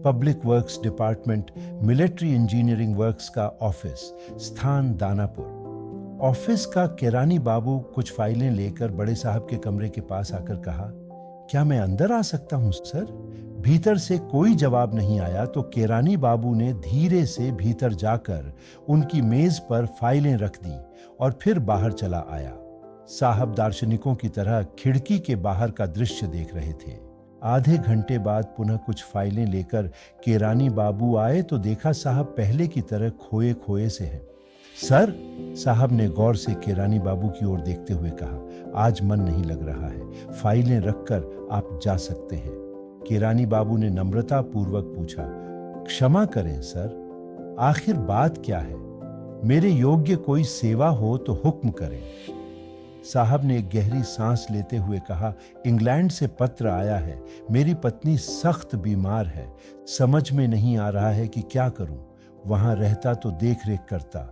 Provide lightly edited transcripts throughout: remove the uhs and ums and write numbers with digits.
Public works department, military engineering works का office, स्थान Danapur. Office का केरानी बाबू कुछ फाइलें लेकर बड़े साहब के कमरे के पास आकर कहा, क्या मैं अंदर आ सकता हूं सर? भीतर से कोई जवाब नहीं आया तो केरानी बाबू ने धीरे से भीतर जाकर उनकी मेज पर फाइलें रख दी और फिर बाहर चला आया। साहब दार्शनिकों की तरह खिड़की के बाहर का दृश्य देख रहे थे। आधे घंटे बाद पुनः कुछ फाइलें लेकर केरानी बाबू आए तो देखा साहब पहले की तरह खोए खोए से हैं। सर, साहब ने गौर से केरानी बाबू की ओर देखते हुए कहा, आज मन नहीं लग रहा है, फाइलें रखकर आप जा सकते हैं। केरानी बाबू ने नम्रता पूर्वक पूछा, क्षमा करें सर, आखिर बात क्या है? मेरे योग्य कोई सेवा हो तो हुक्म करें। साहब ने एक गहरी सांस लेते हुए कहा, इंग्लैंड से पत्र आया है, मेरी पत्नी सख्त बीमार है, समझ में नहीं आ रहा है कि क्या करूं, वहां रहता तो देख रेख करता।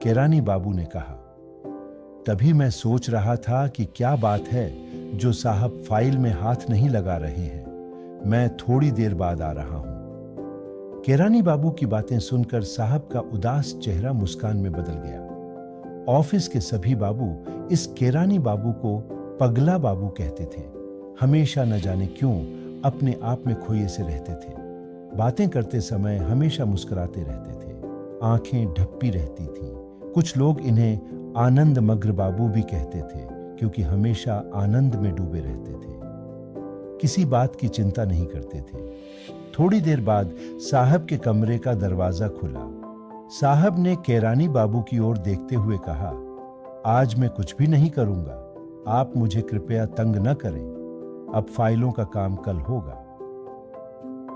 केरानी बाबू ने कहा, तभी मैं सोच रहा था कि क्या बात है जो साहब फाइल में हाथ नहीं लगा रहे हैं, मैं थोड़ी देर बाद आ रहा हूं। केरानी बाबू की बातें सुनकर साहब का उदास चेहरा मुस्कान में बदल गया। ऑफिस के सभी बाबू इस केरानी बाबू को पगला बाबू कहते थे। हमेशा न जाने क्यों अपने आप में खोए से रहते थे। बातें करते समय हमेशा मुस्कुराते रहते थे, आंखें ढप्पी रहती थीं। कुछ लोग इन्हें आनंद मग्न बाबू भी कहते थे क्योंकि हमेशा आनंद में डूबे रहते थे, किसी बात की चिंता नहीं करते थे। थोड़ी देर बाद साहब के कमरे का दरवाजा खुला। साहब ने केरानी बाबू की ओर देखते हुए कहा, आज मैं कुछ भी नहीं करूंगा, आप मुझे कृपया तंग न करें, अब फाइलों का काम कल होगा।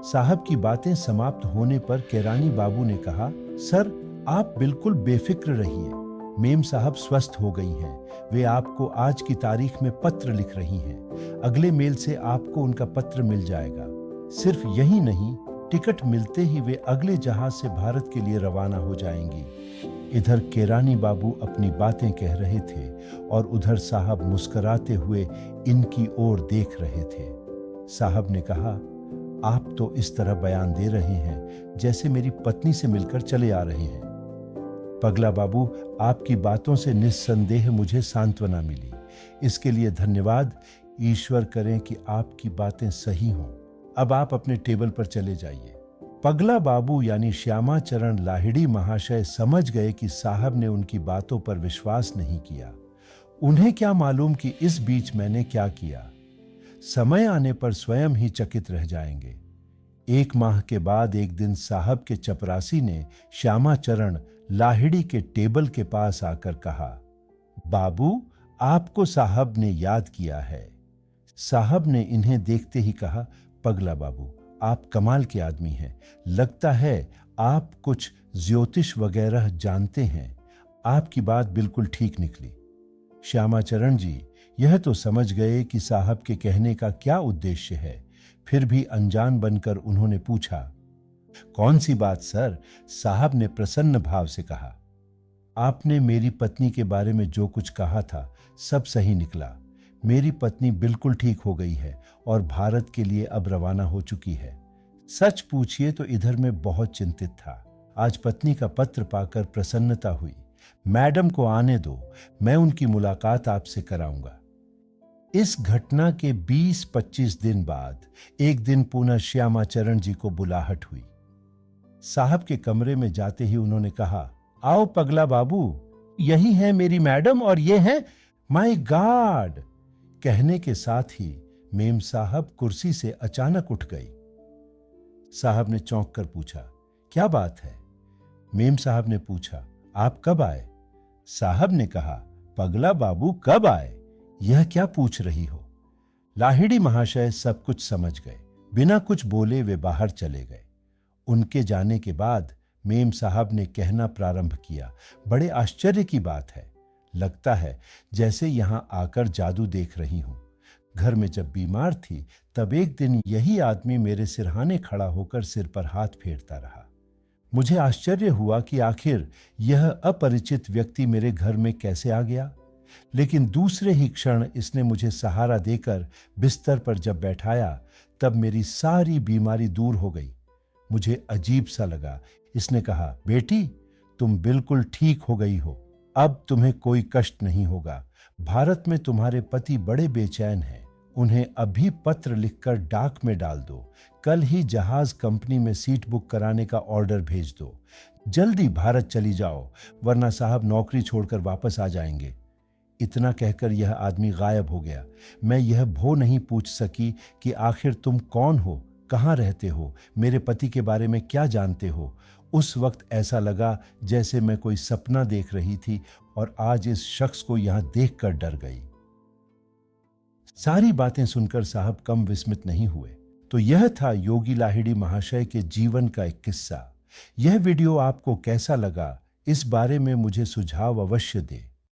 साहब की बातें समाप्त होने पर केरानी बाबू ने कहा, सर आप बिल्कुल बेफिक्र रहिए, मेम साहब स्वस्थ हो गई हैं, वे आपको आज की तारीख में पत्र लिख रही हैं, अगले मेल से आपको उनका पत्र मिल जाएगा। सिर्फ यही नहीं, टिकट मिलते ही वे अगले जहाज से भारत के लिए रवाना हो जाएंगी। इधर केरानी बाबू अपनी बातें कह रहे थे और उधर साहब मुस्कुराते हुए इनकी ओर देख रहे थे। साहब ने कहा, आप तो इस तरह बयान दे रहे हैं जैसे मेरी पत्नी से मिलकर चले आ रहे हैं। पगला बाबू, आपकी बातों से निस्संदेह मुझे सांत्वना मिली, इसके लिए धन्यवाद। ईश्वर करें कि आपकी बातें सही हों। अब आप अपने टेबल पर चले जाइए। पगला बाबू यानी श्यामाचरण लाहिड़ी महाशय समझ गए कि साहब ने उनकी बातों पर विश्वास नहीं किया। उन्हें क्या मालूम कि इस बीच मैंने क्या किया। समय आने पर स्वयं ही चकित रह जाएंगे। 1 माह के बाद एक दिन साहब के चपरासी ने श्यामाचरण लाहिड़ी के टेबल के पास आकर कहा, बाबू, आपको साहब ने याद किया है। साहब ने इन्हें देखते ही कहा, पगला बाबू, आप कमाल के आदमी हैं, लगता है आप कुछ ज्योतिष वगैरह जानते हैं, आपकी बात बिल्कुल ठीक निकली। श्यामाचरण जी यह तो समझ गए कि साहब के कहने का क्या उद्देश्य है, फिर भी अनजान बनकर उन्होंने पूछा, कौन सी बात सर? साहब ने प्रसन्न भाव से कहा, आपने मेरी पत्नी के बारे में जो कुछ कहा था सब सही निकला। मेरी पत्नी बिल्कुल ठीक हो गई है और भारत के लिए अब रवाना हो चुकी है। सच पूछिए तो इधर मैं बहुत चिंतित था, आज पत्नी का पत्र पाकर प्रसन्नता हुई। मैडम को आने दो, मैं उनकी मुलाकात आपसे कराऊंगा। इस घटना के 20-25 दिन बाद एक दिन पुनः श्यामाचरण जी को बुलाहट हुई। साहब के कमरे में जाते ही उन्होंने कहा, आओ पगला बाबू, यही है मेरी मैडम और ये है माय गॉड। कहने के साथ ही मेम साहब कुर्सी से अचानक उठ गई। साहब ने चौंक कर पूछा, क्या बात है? मेम साहब ने पूछा, आप कब आए? साहब ने कहा, पगला बाबू कब आए, यह क्या पूछ रही हो? लाहिड़ी महाशय सब कुछ समझ गए। बिना कुछ बोले वे बाहर चले गए। उनके जाने के बाद मेम साहब ने कहना प्रारंभ किया, बड़े आश्चर्य की बात है, लगता है जैसे यहां आकर जादू देख रही हूं। घर में जब बीमार थी तब एक दिन यही आदमी मेरे सिरहाने खड़ा होकर सिर पर हाथ फेरता रहा। मुझे आश्चर्य हुआ कि आखिर यह अपरिचित व्यक्ति मेरे घर में कैसे आ गया, लेकिन दूसरे ही क्षण इसने मुझे सहारा देकर बिस्तर पर जब बैठाया तब मेरी सारी बीमारी दूर हो गई। मुझे अजीब सा लगा। इसने कहा, बेटी, तुम बिल्कुल ठीक हो गई हो। अब तुम्हें कोई कष्ट नहीं होगा। भारत में तुम्हारे पति बड़े बेचैन हैं। उन्हें अभी पत्र लिखकर डाक में डाल दो। कल ही जहाज कंपनी में सीट बुक कराने का ऑर्डर भेज दो। जल्दी भारत चली जाओ, वरना साहब नौकरी छोड़कर वापस आ जाएंगे। इतना कहकर यह आदमी गायब हो गया। मैं यह भो नहीं पूछ सकी कि आखिर तुम कौन हो, कहाँ रहते हो, मेरे पति के बारे में क्या जानते हो। उस वक्त ऐसा लगा जैसे मैं कोई सपना देख रही थी और आज इस शख्स को यहां देखकर डर गई। सारी बातें सुनकर साहब कम विस्मित नहीं हुए। तो यह था योगी लाहिड़ी महाशय के जीवन का एक किस्सा। यह वीडियो आपको कैसा लगा, इस बारे में मुझे सुझाव अवश्य दें।